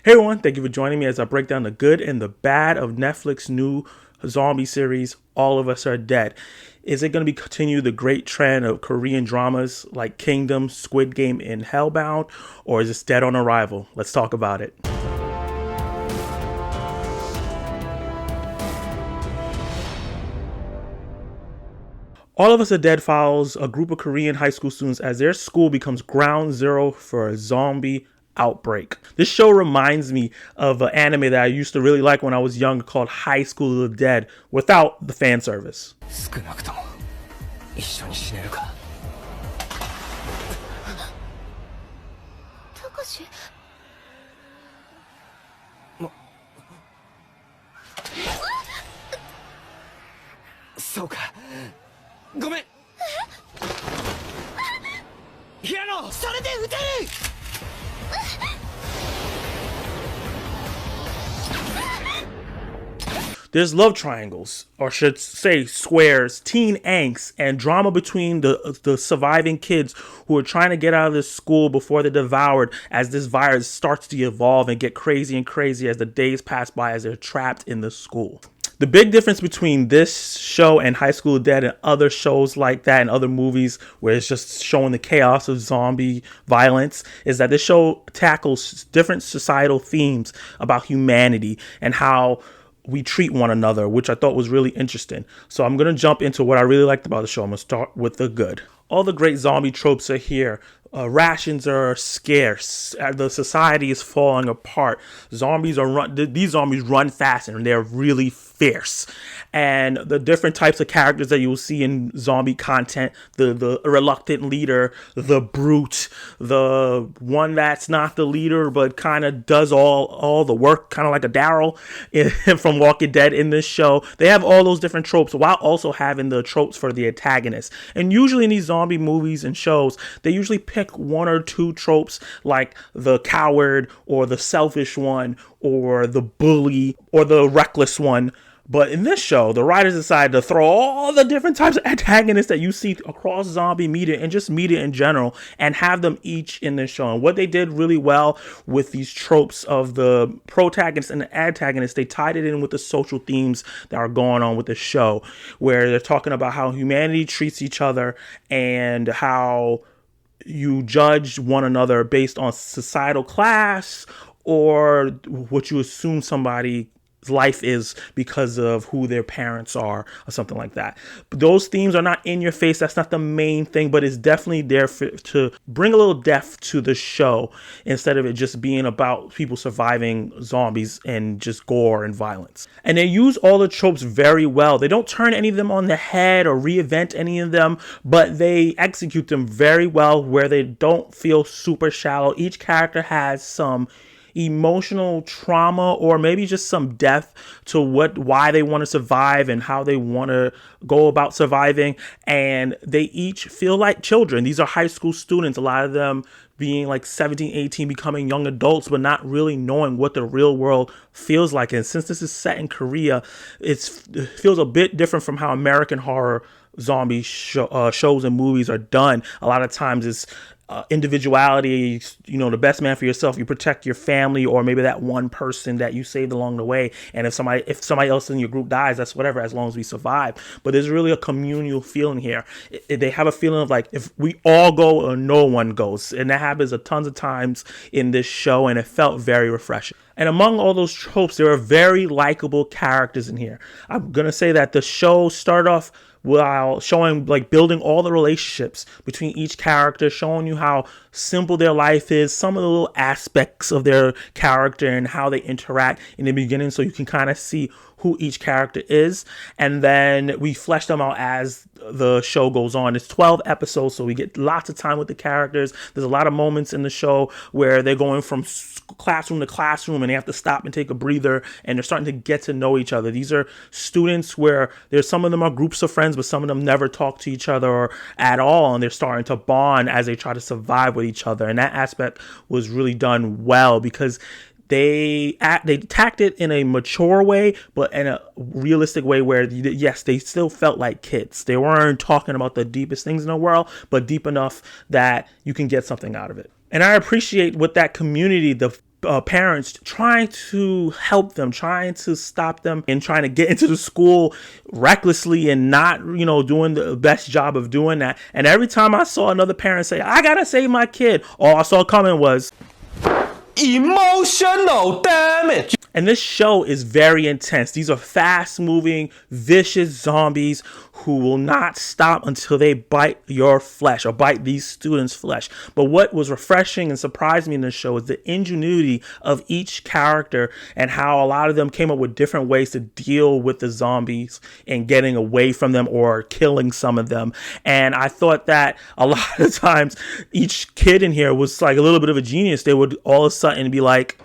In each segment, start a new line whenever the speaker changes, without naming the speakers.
Hey everyone, thank you for joining me as I break down the good and the bad of Netflix's new zombie series, All of Us Are Dead. Is it going to continue the great trend of Korean dramas like Kingdom, Squid Game, and Hellbound, or is it dead on arrival? Let's talk about it. All of Us Are Dead follows a group of Korean high school students as their school becomes ground zero for a zombie outbreak. This show reminds me of an anime that I used to really like when I was young called High School of the Dead without the fan service. 少なくとも一緒に死ねるか。
たかし。
そうか。ごめん。平野、それで撃てる。
There's love triangles, or should say squares, teen angst, and drama between the surviving kids who are trying to get out of this school before they're devoured as this virus starts to evolve and get crazy and crazy as the days pass by as they're trapped in the school. The big difference between this show and High School of Dead and other shows like that and other movies where it's just showing the chaos of zombie violence is that this show tackles different societal themes about humanity and how we treat one another, which I thought was really interesting. So I'm going to jump into what I really liked about the show. I'm going to start with the good. All the great zombie tropes are here. Rations are scarce. The society is falling apart. These zombies run fast and they're really fierce. And the different types of characters that you will see in zombie content, the reluctant leader, the brute, the one that's not the leader but kind of does all the work, kind of like a Daryl from Walking Dead in this show. They have all those different tropes while also having the tropes for the antagonist. And usually in these zombie movies and shows, they usually pick one or two tropes like the coward or the selfish one or the bully or the reckless one. But in this show, the writers decided to throw all the different types of antagonists that you see across zombie media and just media in general and have them each in this show. And what they did really well with these tropes of the protagonist and the antagonist, they tied it in with the social themes that are going on with the show, where they're talking about how humanity treats each other and how you judge one another based on societal class or what you assume somebody's life is because of who their parents are or something like that. But those themes are not in your face. That's not the main thing, but it's definitely there to bring a little depth to the show instead of it just being about people surviving zombies and just gore and violence. And they use all the tropes very well. They don't turn any of them on the head or reinvent any of them, but they execute them very well where they don't feel super shallow. Each character has some emotional trauma or maybe just some depth to why they want to survive and how they want to go about surviving, and they each feel like children. These are high school students, a lot of them being like 17, 18, becoming young adults, but not really knowing what the real world feels like. And since this is set in Korea, it feels a bit different from how American horror zombie shows and movies are done. A lot of times it's individuality, the best man for yourself. You protect your family or maybe that one person that you saved along the way. And if somebody else in your group dies, that's whatever, as long as we survive. But there's really a communal feeling here. They have a feeling of like, if we all go or no one goes. And that happens a tons of times in this show, and it felt very refreshing. And among all those tropes, there are very likable characters in here. I'm going to say that the show started off while showing, like, building all the relationships between each character, showing you how simple their life is, some of the little aspects of their character and how they interact in the beginning, so you can kind of see who each character is. And then we flesh them out as the show goes on. It's 12 episodes, so we get lots of time with the characters. There's a lot of moments in the show where they're going from classroom to classroom and they have to stop and take a breather, and they're starting to get to know each other. These are students where there's some of them are groups of friends, but some of them never talk to each other or at all, and they're starting to bond as they try to survive with each other. And that aspect was really done well because they tacked it in a mature way, but in a realistic way where, yes, they still felt like kids. They weren't talking about the deepest things in the world, but deep enough that you can get something out of it. And I appreciate with that community, the parents trying to help them, trying to stop them, and trying to get into the school recklessly and not, doing the best job of doing that. And every time I saw another parent say, I gotta save my kid, all I saw coming was
emotional damage.
And this show is very intense. These are fast moving, vicious zombies who will not stop until they bite your flesh or bite these students' flesh. But what was refreshing and surprised me in this show is the ingenuity of each character and how a lot of them came up with different ways to deal with the zombies and getting away from them or killing some of them. And I thought that a lot of times each kid in here was like a little bit of a genius. They would all of a sudden be like,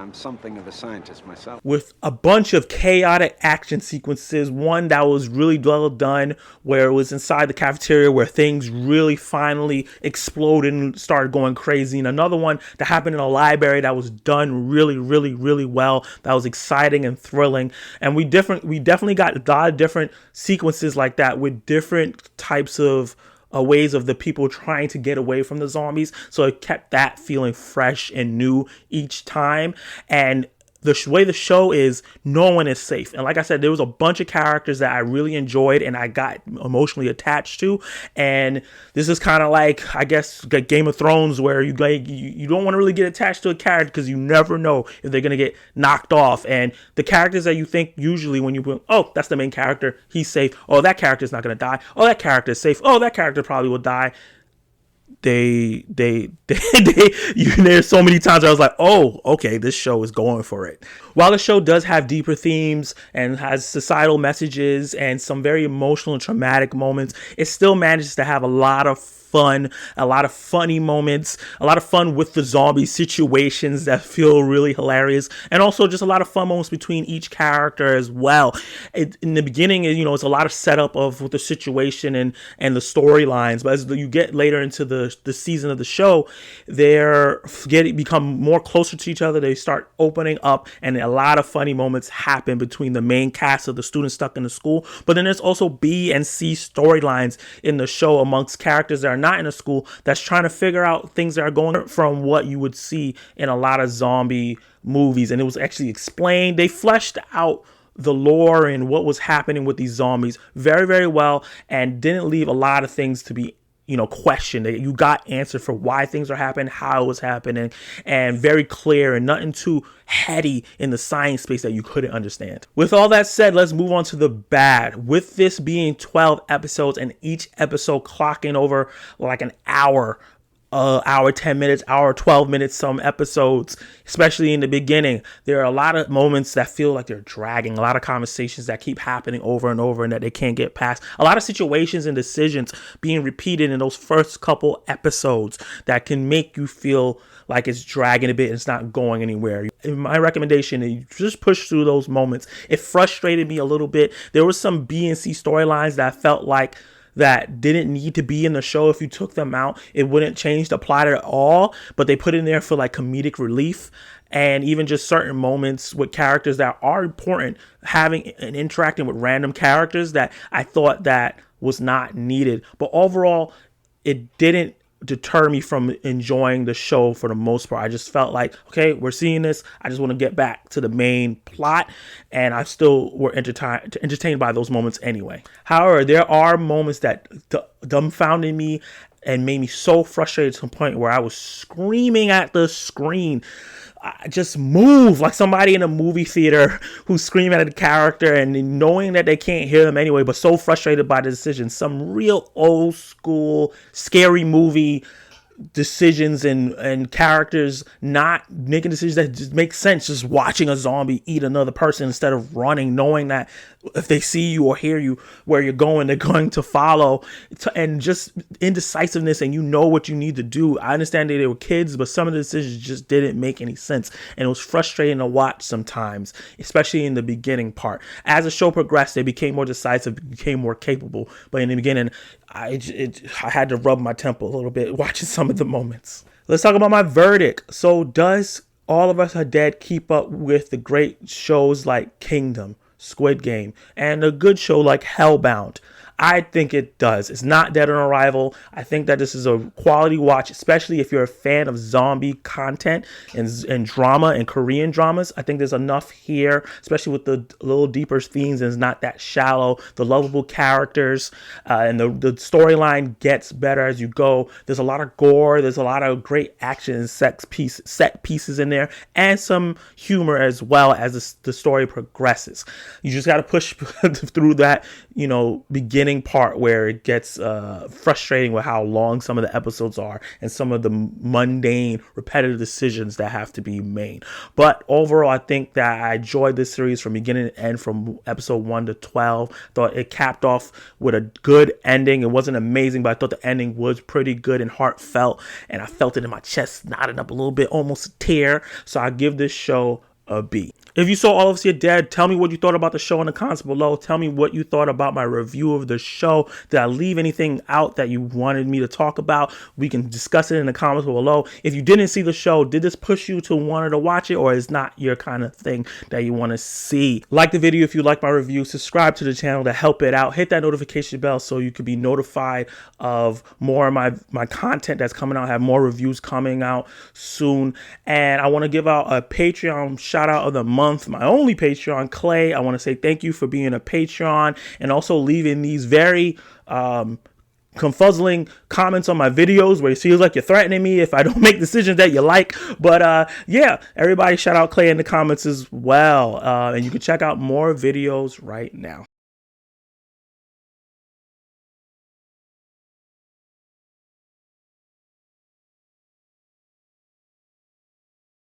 I'm something of a scientist myself.
With a bunch of chaotic action sequences. One that was really well done, where it was inside the cafeteria where things really finally exploded and started going crazy. And another one that happened in a library that was done really, really, really well. That was exciting and thrilling. And we definitely got a lot of different sequences like that with different types of ways of the people trying to get away from the zombies. So it kept that feeling fresh and new each time. And the way the show is, no one is safe. And like I said, there was a bunch of characters that I really enjoyed and I got emotionally attached to. And this is kind of like, I guess, like Game of Thrones, where you don't want to really get attached to a character because you never know if they're going to get knocked off. And the characters that you think usually when you put, oh, that's the main character, he's safe. Oh, that character's not going to die. Oh, that character is safe. Oh, that character probably will die. There's so many times I was like, oh, okay, this show is going for it. While the show does have deeper themes and has societal messages and some very emotional and traumatic moments, it still manages to have a lot of fun, a lot of funny moments, a lot of fun with the zombie situations that feel really hilarious, and also just a lot of fun moments between each character as well. In the beginning, it's a lot of setup of with the situation and the storylines, but as you get later into the season of the show, they're become more closer to each other. They start opening up, and a lot of funny moments happen between the main cast of the students stuck in the school. But then there's also B and C storylines in the show amongst characters that are not in a school that's trying to figure out things that are going from what you would see in a lot of zombie movies. And it was actually explained. They fleshed out the lore and what was happening with these zombies very, very well, and didn't leave a lot of things to be question. You got answer for why things are happening, how it was happening, and very clear and nothing too heady in the science space that you couldn't understand. With all that said, let's move on to the bad. With this being 12 episodes and each episode clocking over like an hour, hour 10 minutes, hour 12 minutes, some episodes, especially in the beginning, there are a lot of moments that feel like they're dragging, a lot of conversations that keep happening over and over and that they can't get past, a lot of situations and decisions being repeated in those first couple episodes that can make you feel like it's dragging a bit and it's not going anywhere. My recommendation is you just push through those moments. It frustrated me a little bit. There was some B and C storylines that I felt like that didn't need to be in the show. If you took them out, it wouldn't change the plot at all, but they put it in there for like comedic relief, and even just certain moments with characters that are important, having and interacting with random characters that I thought that was not needed. But overall, it didn't deter me from enjoying the show for the most part. I just felt like, okay, we're seeing this. I just want to get back to the main plot, and I still were entertained by those moments anyway. However, there are moments that dumbfounded me and made me so frustrated to the point where I was screaming at the screen. I just move like somebody in a movie theater who's screaming at a character and knowing that they can't hear them anyway, but so frustrated by the decision. Some real old school scary movie decisions and characters not making decisions that just make sense. Just watching a zombie eat another person instead of running, knowing that if they see you or hear you where you're going, they're going to follow, and just indecisiveness, and what you need to do. I understand that they were kids, but some of the decisions just didn't make any sense, and it was frustrating to watch sometimes, especially in the beginning part. As the show progressed, they became more decisive, became more capable, but in the beginning, I had to rub my temple a little bit watching some of the moments. Let's talk about my verdict. So does All of Us Are Dead keep up with the great shows like Kingdom, Squid Game, and a good show like Hellbound? I think it does. It's not dead on arrival. I think that this is a quality watch, especially if you're a fan of zombie content and drama and Korean dramas. I think there's enough here, especially with the little deeper themes, and it's not that shallow. The lovable characters and the storyline gets better as you go. There's a lot of gore. There's a lot of great action and set pieces in there, and some humor as well as the story progresses. You just got to push through that, beginning part where it gets frustrating with how long some of the episodes are and some of the mundane, repetitive decisions that have to be made. But overall, I think that I enjoyed this series from beginning to end, from episode 1 to 12. Thought it capped off with a good ending. It wasn't amazing, but I thought the ending was pretty good and heartfelt, and I felt it in my chest, knotting up a little bit, almost a tear. So I give this show a B. If you saw All of Us Are Dead, tell me what you thought about the show in the comments below. Tell me what you thought about my review of the show. Did I leave anything out that you wanted me to talk about? We can discuss it in the comments below. If you didn't see the show, did this push you to want to watch it, or is not your kind of thing that you want to see? Like the video if you like my review. Subscribe to the channel to help it out. Hit that notification bell so you can be notified of more of my content that's coming out. I have more reviews coming out soon. And I want to give out a Patreon shout out of the month. My only Patreon, Clay. I want to say thank you for being a Patreon and also leaving these very confuzzling comments on my videos where it feels like you're threatening me if I don't make decisions that you like. But yeah, everybody shout out Clay in the comments as well. And you can check out more videos right now.